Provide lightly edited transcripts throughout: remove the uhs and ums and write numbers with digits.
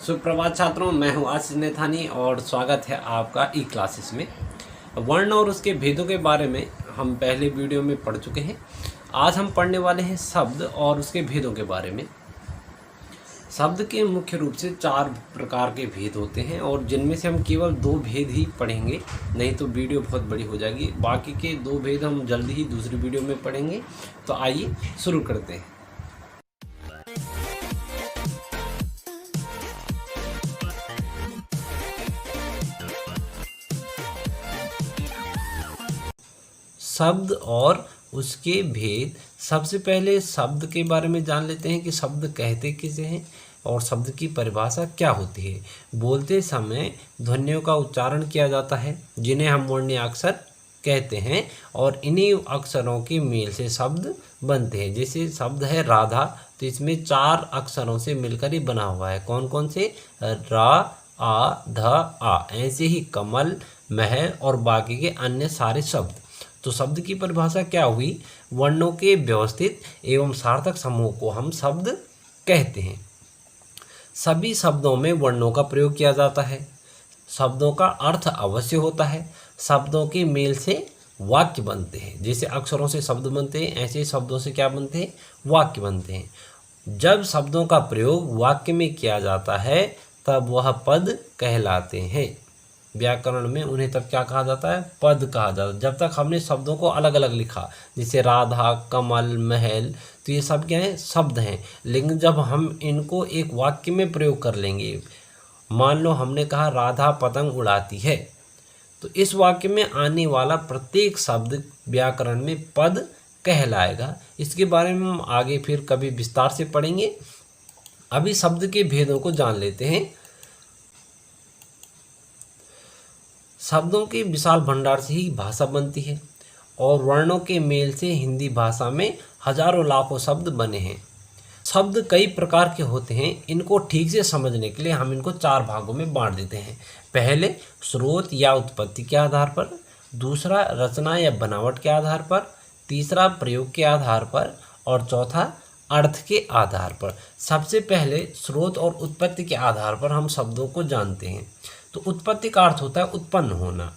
सुप्रभात छात्रों, मैं हूं आशीष नैथानी और स्वागत है आपका ई क्लासेस में। वर्ण और उसके भेदों के बारे में हम पहले वीडियो में पढ़ चुके हैं। आज हम पढ़ने वाले हैं शब्द और उसके भेदों के बारे में। शब्द के मुख्य रूप से 4 प्रकार के भेद होते हैं और जिनमें से हम केवल 2 भेद ही पढ़ेंगे, नहीं तो वीडियो बहुत बड़ी हो जाएगी। बाकी के 2 भेद हम जल्दी ही दूसरी वीडियो में पढ़ेंगे। तो आइए शुरू करते हैं। शब्द और उसके भेद। सबसे पहले शब्द के बारे में जान लेते हैं कि शब्द कहते किसे हैं और शब्द की परिभाषा क्या होती है। बोलते समय ध्वनियों का उच्चारण किया जाता है जिन्हें हम वर्णीय अक्षर कहते हैं और इन्हीं अक्षरों के मेल से शब्द बनते हैं। जैसे शब्द है राधा, तो इसमें 4 अक्षरों से मिलकर ही बना हुआ है। कौन कौन से? रा, आ, ध, आ। ऐसे ही कमल, महल और बाकी के अन्य सारे शब्द। तो शब्द की परिभाषा क्या हुई? वर्णों के व्यवस्थित एवं सार्थक समूह को हम शब्द कहते हैं। सभी शब्दों में वर्णों का प्रयोग किया जाता है। शब्दों का अर्थ अवश्य होता है। शब्दों के मेल से वाक्य बनते हैं। जैसे अक्षरों से शब्द बनते हैं, ऐसे शब्दों से क्या बनते हैं? वाक्य बनते हैं। जब शब्दों का प्रयोग वाक्य में किया जाता है तब वह पद कहलाते हैं। व्याकरण में उन्हें तब क्या कहा जाता है? पद कहा जाता है। जब तक हमने शब्दों को अलग अलग लिखा, जैसे राधा, कमल, महल, तो ये सब क्या है? शब्द हैं। लेकिन जब हम इनको एक वाक्य में प्रयोग कर लेंगे, मान लो हमने कहा राधा पतंग उड़ाती है, तो इस वाक्य में आने वाला प्रत्येक शब्द व्याकरण में पद कहलाएगा। इसके बारे में हम आगे फिर कभी विस्तार से पढ़ेंगे। अभी शब्द के भेदों को जान लेते हैं। शब्दों के विशाल भंडार से ही भाषा बनती है और वर्णों के मेल से हिंदी भाषा में हजारों लाखों शब्द बने हैं। शब्द कई प्रकार के होते हैं। इनको ठीक से समझने के लिए हम इनको 4 भागों में बांट देते हैं। पहले स्रोत या उत्पत्ति के आधार पर, दूसरा रचना या बनावट के आधार पर, तीसरा प्रयोग के आधार पर और चौथा अर्थ के आधार पर। सबसे पहले स्रोत और उत्पत्ति के आधार पर हम शब्दों को जानते हैं। तो उत्पत्ति का अर्थ होता है उत्पन्न होना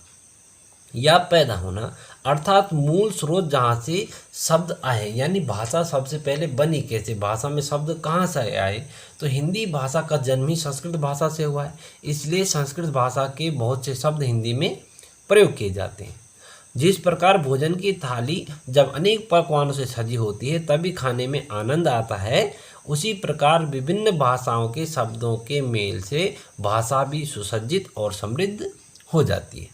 या पैदा होना, अर्थात मूल स्रोत जहाँ से शब्द आए, यानी भाषा सबसे पहले बनी कैसे, भाषा में शब्द कहाँ से आए। तो हिंदी भाषा का जन्म ही संस्कृत भाषा से हुआ है, इसलिए संस्कृत भाषा के बहुत से शब्द हिंदी में प्रयोग किए जाते हैं। जिस प्रकार भोजन की थाली जब अनेक पकवानों से सजी होती है तभी खाने में आनंद आता है, उसी प्रकार विभिन्न भाषाओं के शब्दों के मेल से भाषा भी सुसज्जित और समृद्ध हो जाती है।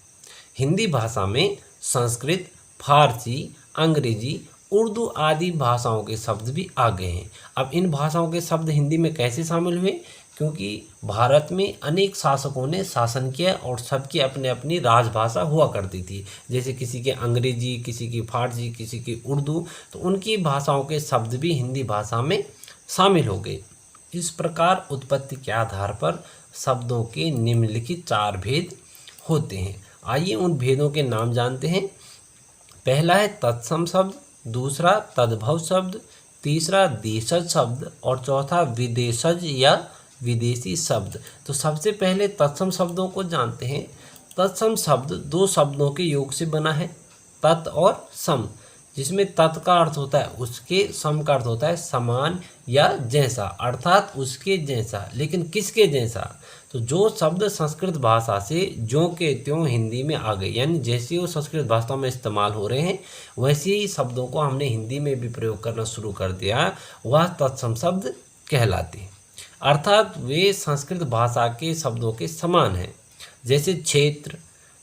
हिंदी भाषा में संस्कृत, फारसी, अंग्रेजी, उर्दू आदि भाषाओं के शब्द भी आ गए हैं। अब इन भाषाओं के शब्द हिंदी में कैसे शामिल हुए? क्योंकि भारत में अनेक शासकों ने शासन किया और सबकी अपनी अपनी राजभाषा हुआ करती थी। जैसे किसी के अंग्रेजी, किसी की फारसी, किसी की उर्दू, तो उनकी भाषाओं के शब्द भी हिंदी भाषा में शामिल हो गए। इस प्रकार उत्पत्ति के आधार पर शब्दों के निम्नलिखित 4 भेद होते हैं। आइए उन भेदों के नाम जानते हैं। पहला है तत्सम शब्द, दूसरा तद्भव शब्द, तीसरा देशज शब्द और चौथा विदेशज या विदेशी शब्द। तो सबसे पहले तत्सम शब्दों को जानते हैं। तत्सम शब्द 2 शब्दों के योग से बना है, तत् और सम, जिसमें तत् का अर्थ होता है उसके, सम का अर्थ होता है समान या जैसा, अर्थात उसके जैसा। लेकिन किसके जैसा? तो जो शब्द संस्कृत भाषा से ज्यों के त्यों हिंदी में आ गए, यानी जैसे वो संस्कृत भाषा में इस्तेमाल हो रहे हैं वैसे ही शब्दों को हमने हिंदी में भी प्रयोग करना शुरू कर दिया, वह तत्सम शब्द कहलाते हैं। अर्थात वे संस्कृत भाषा के शब्दों के समान हैं। जैसे क्षेत्र,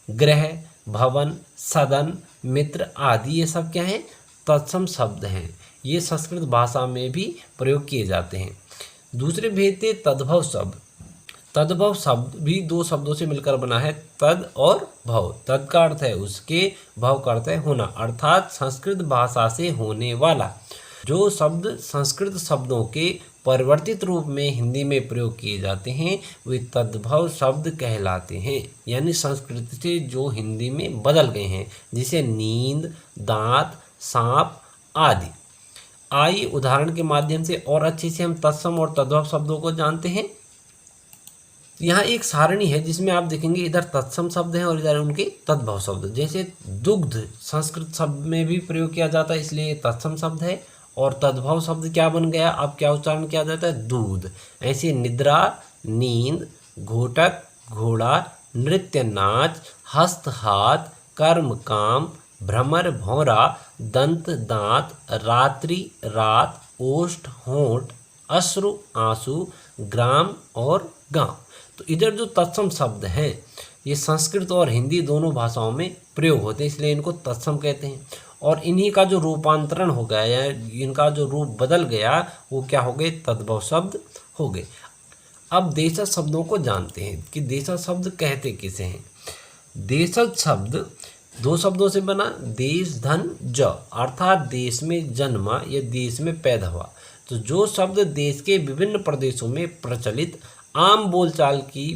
गृह, भवन, सदन, मित्र आदि, ये सब क्या हैं? तत्सम शब्द हैं। ये संस्कृत भाषा में भी प्रयोग किए जाते हैं। दूसरे भेद थे तद्भव शब्द। तद्भव शब्द भी 2 शब्दों से मिलकर बना है, तद और भव। तद का अर्थ है उसके, भव का अर्थ है होना, अर्थात संस्कृत भाषा से होने वाला। जो शब्द संस्कृत शब्दों के परिवर्तित रूप में हिंदी में प्रयोग किए जाते हैं वे तद्भव शब्द कहलाते हैं, यानी संस्कृत से जो हिंदी में बदल गए हैं, जैसे नींद, दांत, सांप आदि। आइए उदाहरण के माध्यम से और अच्छे से हम तत्सम और तद्भव शब्दों को जानते हैं। यहाँ एक सारणी है जिसमें आप देखेंगे इधर तत्सम शब्द हैं और इधर उनके तद्भव शब्द। जैसे दुग्ध संस्कृत शब्द में भी प्रयोग किया जाता है, इसलिए तत्सम शब्द है। और तद्भव शब्द क्या बन गया, अब क्या उच्चारण किया जाता है, दूध। ऐसे निद्रा, नींद, घोटक, घोड़ा, नृत्य नाच, हस्त हाथ, कर्म काम, भ्रमर भौरा, दंत दांत, रात्रि रात, ओष्ठ होंठ, अश्रु आंसू, ग्राम और गांव। तो इधर जो तत्सम शब्द हैं ये संस्कृत और हिंदी दोनों भाषाओं में प्रयोग होते हैं, इसलिए इनको तत्सम कहते हैं। और इन्हीं का जो रूपांतरण हो गया या इनका जो रूप बदल गया वो क्या हो गए, तद्भव शब्द हो गए। अब देशज शब्दों को जानते हैं कि देशज शब्द कहते किसे हैं। देशज शब्द दो शब्दों से बना, देश धन ज, अर्थात देश में जन्मा या देश में पैदा हुआ। तो जो शब्द देश के विभिन्न प्रदेशों में प्रचलित आम बोलचाल की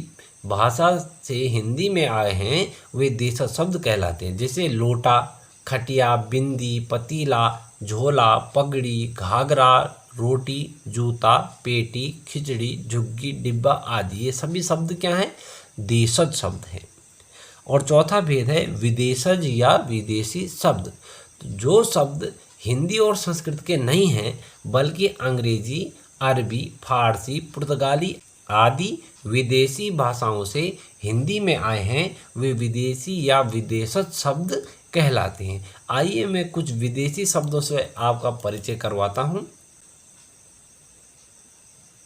भाषा से हिंदी में आए हैं वे देशज शब्द कहलाते हैं। जैसे लोटा, खटिया, बिंदी, पतीला, झोला, पगड़ी, घाघरा, रोटी, जूता, पेटी, खिचड़ी, झुग्गी, डिब्बा आदि ये सभी शब्द क्या हैं, देशज शब्द हैं। और चौथा भेद है विदेशज या विदेशी शब्द। तो जो शब्द हिंदी और संस्कृत के नहीं हैं बल्कि अंग्रेजी, अरबी, फारसी, पुर्तगाली आदि विदेशी भाषाओं से हिंदी में आए हैं वे विदेशी या विदेशज शब्द कहलाते हैं। आइए मैं कुछ विदेशी शब्दों से आपका परिचय करवाता हूँ।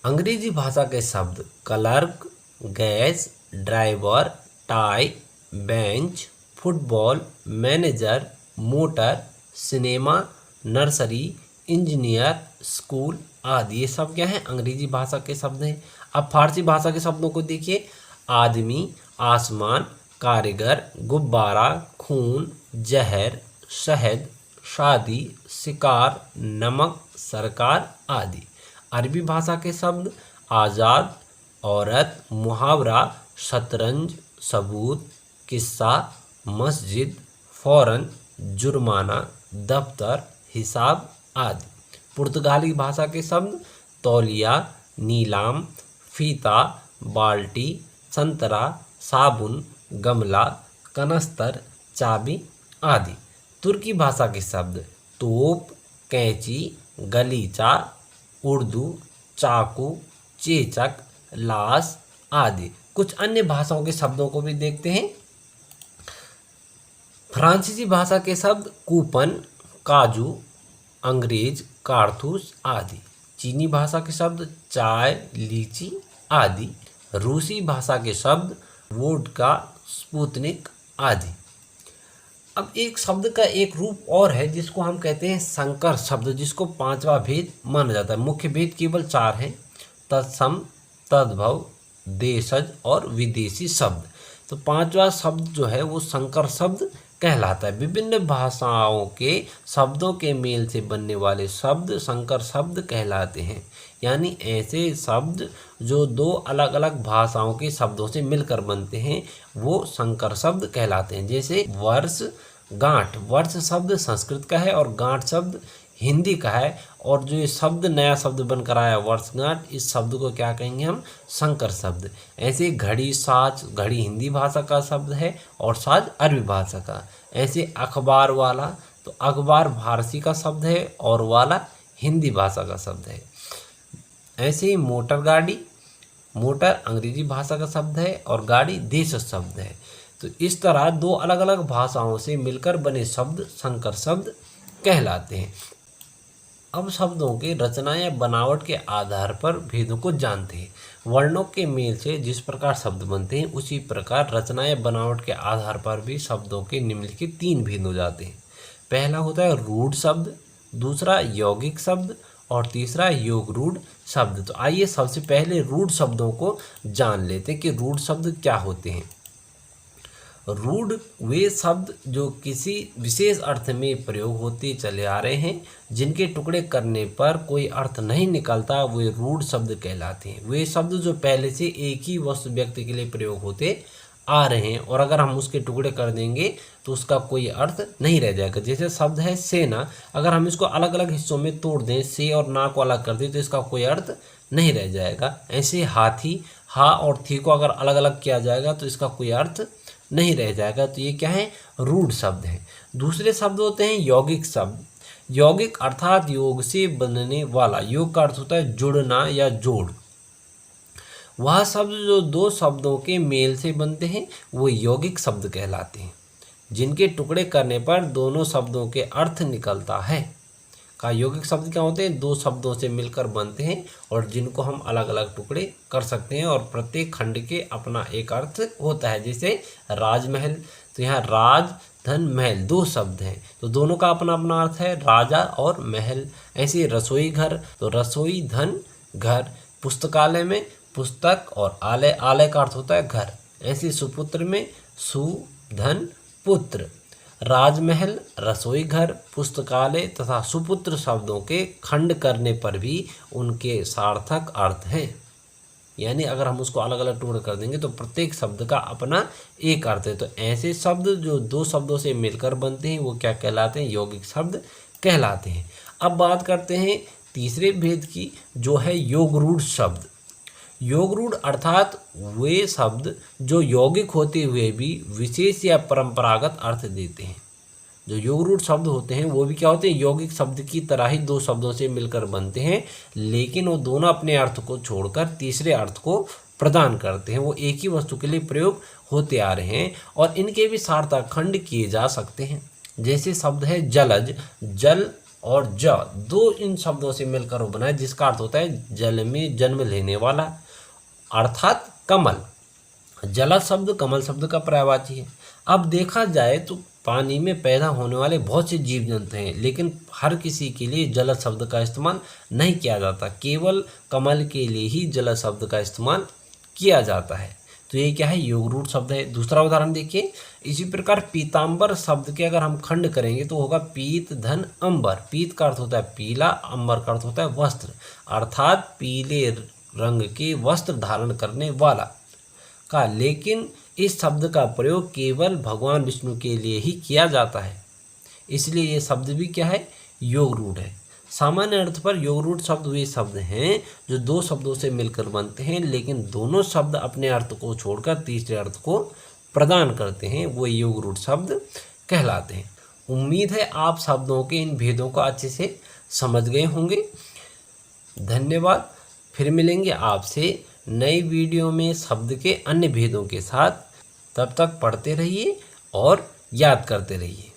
अंग्रेजी भाषा के शब्द clerk, gas, driver, tie, bench, football, manager, motor, cinema, nursery, engineer, school आदि ये सब क्या है, अंग्रेजी भाषा के शब्द हैं। अब फारसी भाषा के शब्दों को देखिए, आदमी, आसमान, कारीगर, गुब्बारा, खून, जहर, शहद, शादी, शिकार, नमक, सरकार आदि। अरबी भाषा के शब्द आज़ाद, औरत, मुहावरा, शतरंज, सबूत, किस्सा, मस्जिद, फौरन, जुर्माना, दफ्तर, हिसाब आदि। पुर्तगाली भाषा के शब्द तौलिया, नीलाम, फीता, बाल्टी, संतरा, साबुन, गमला, कनस्तर, चाबी आदि। तुर्की भाषा के शब्द तोप, कैंची, गलीचा, उर्दू, चाकू, चेचक, लाश आदि। कुछ अन्य भाषाओं के शब्दों को भी देखते हैं। फ्रांसीसी भाषा के शब्द कूपन, काजू, अंग्रेज, कारतूस आदि। चीनी भाषा के शब्द चाय, लीची आदि। रूसी भाषा के शब्द वोडका, स्पुतनिक आदि। अब एक शब्द का एक रूप और है जिसको हम कहते हैं संकर शब्द, जिसको पांचवा भेद माना जाता है। मुख्य भेद केवल चार हैं, तत्सम, तद्भव, देशज और विदेशी शब्द। तो पांचवा शब्द जो है वो संकर शब्द कहलाता है। विभिन्न भाषाओं के शब्दों के मेल से बनने वाले शब्द संकर शब्द कहलाते हैं। यानी ऐसे शब्द जो दो अलग अलग भाषाओं के शब्दों से मिलकर बनते हैं वो संकर शब्द कहलाते हैं। जैसे वर्ष, गांठ। वर्ष शब्द संस्कृत का है और गांठ शब्द हिंदी का है। और जो ये शब्द नया शब्द बनकर आया वर्षगांठ, इस शब्द को क्या कहेंगे हम, संकर शब्द। ऐसे घड़ी, साज। घड़ी हिंदी भाषा का शब्द है और साज अरबी भाषा का। ऐसे अखबार वाला, तो अखबार फारसी का शब्द है और वाला हिंदी भाषा का शब्द है। ऐसे ही मोटर गाड़ी, मोटर अंग्रेजी भाषा का शब्द है और गाड़ी देशज शब्द है। तो इस तरह दो अलग अलग भाषाओं से मिलकर बने शब्द संकर शब्द कहलाते हैं। अब शब्दों के रचना या बनावट के आधार पर भेदों को जानते हैं। वर्णों के मेल से जिस प्रकार शब्द बनते हैं उसी प्रकार रचना या बनावट के आधार पर भी शब्दों के निम्नलिखित तीन भेद हो जाते हैं। पहला होता है रूढ़ शब्द, दूसरा यौगिक शब्द और तीसरा योग रूढ़ शब्द। तो आइए सबसे पहले रूढ़ शब्दों को जान लेते हैं कि रूढ़ शब्द क्या होते हैं। रूढ़ वे शब्द जो किसी विशेष अर्थ में प्रयोग होते चले आ रहे हैं, जिनके टुकड़े करने पर कोई अर्थ नहीं निकलता, वे रूढ़ शब्द कहलाते हैं। वे शब्द जो पहले से एक ही वस्तु व्यक्ति के लिए प्रयोग होते आ रहे हैं और अगर हम उसके टुकड़े कर देंगे तो उसका कोई अर्थ नहीं रह जाएगा। जैसे शब्द है सेना, अगर हम इसको अलग अलग हिस्सों में तोड़ दें, से और ना को अलग कर दें तो इसका कोई अर्थ नहीं रह जाएगा। ऐसे हाथी, हा और थी को अगर अलग अलग किया जाएगा तो इसका कोई अर्थ नहीं रह जाएगा। तो ये क्या है, रूढ़ शब्द है। दूसरे शब्द होते हैं यौगिक शब्द। यौगिक अर्थात योग से बनने वाला। योग का अर्थ होता है जुड़ना या जोड़। वह शब्द जो दो शब्दों के मेल से बनते हैं वो यौगिक शब्द कहलाते हैं। जिनके टुकड़े करने पर दोनों शब्दों के अर्थ निकलता है। का यौगिक शब्द क्या होते हैं, दो शब्दों से मिलकर बनते हैं और जिनको हम अलग अलग टुकड़े कर सकते हैं और प्रत्येक खंड के अपना एक अर्थ होता है। जैसे राजमहल, तो यहाँ राज धन महल दो शब्द हैं तो दोनों का अपना अपना अर्थ है, राजा और महल। ऐसे रसोई घर, तो रसोई धन घर। पुस्तकालय में पुस्तक और आलय, आलय का अर्थ होता है घर। ऐसे सुपुत्र में सु धन पुत्र। राजमहल, रसोई घर, पुस्तकालय तथा सुपुत्र शब्दों के खंड करने पर भी उनके सार्थक अर्थ हैं। यानी अगर हम उसको अलग अलग टुकड़े कर देंगे तो प्रत्येक शब्द का अपना एक अर्थ है। तो ऐसे शब्द जो दो शब्दों से मिलकर बनते हैं वो क्या कहलाते हैं, यौगिक शब्द कहलाते हैं। अब बात करते हैं तीसरे भेद की, जो है योगरूढ़ शब्द। योगरूढ़ अर्थात वे शब्द जो यौगिक होते हुए भी विशेष या परंपरागत अर्थ देते हैं। जो योगरूढ़ शब्द होते हैं वो भी क्या होते हैं, यौगिक शब्द की तरह ही दो शब्दों से मिलकर बनते हैं, लेकिन वो दोनों अपने अर्थ को छोड़कर तीसरे अर्थ को प्रदान करते हैं। वो एक ही वस्तु के लिए प्रयोग होते आ रहे हैं और इनके भी सार्थक खंड किए जा सकते हैं। जैसे शब्द है जलज, जल और ज, दो इन शब्दों से मिलकर वो बना है जिसका अर्थ होता है जल में जन्म लेने वाला अर्थात कमल। जलज शब्द कमल शब्द का पर्यायवाची है। अब देखा जाए तो पानी में पैदा होने वाले बहुत से जीव जंतु हैं, लेकिन हर किसी के लिए जलज शब्द का इस्तेमाल नहीं किया जाता। केवल कमल के लिए ही जलज शब्द का इस्तेमाल किया जाता है। तो ये क्या है, योगरूढ़ शब्द है। दूसरा उदाहरण देखिए, इसी प्रकार पीताम्बर शब्द के अगर हम खंड करेंगे तो होगा पीत धन अंबर। पीत का अर्थ होता है पीला, अंबर का अर्थ होता है वस्त्र, अर्थात पीले रंग के वस्त्र धारण करने वाला का। लेकिन इस शब्द का प्रयोग केवल भगवान विष्णु के लिए ही किया जाता है, इसलिए ये शब्द भी क्या है, योगरूढ़ है। सामान्य अर्थ पर योगरूढ़ शब्द वे शब्द हैं जो दो शब्दों से मिलकर बनते हैं, लेकिन दोनों शब्द अपने अर्थ को छोड़कर तीसरे अर्थ को प्रदान करते हैं, वो योगरूढ़ शब्द कहलाते हैं। उम्मीद है आप शब्दों के इन भेदों को अच्छे से समझ गए होंगे। धन्यवाद। फिर मिलेंगे आपसे नई वीडियो में शब्द के अन्य भेदों के साथ। तब तक पढ़ते रहिए और याद करते रहिए।